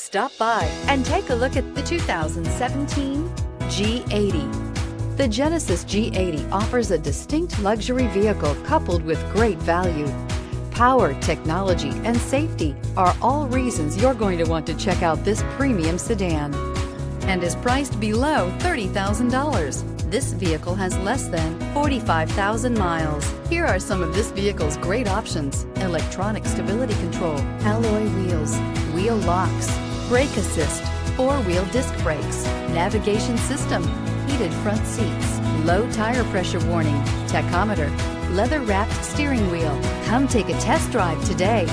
Stop by and take a look at the 2017 G80. The Genesis G80 offers a distinct luxury vehicle coupled with great value. Power, technology, and safety are all reasons you're going to want to check out this premium sedan, and is priced below $30,000. This vehicle has less than 45,000 miles. Here are some of this vehicle's great options: electronic stability control, alloy wheels, wheel locks, brake assist, four-wheel disc brakes, navigation system, heated front seats, low tire pressure warning, tachometer, leather-wrapped steering wheel. Come take a test drive today.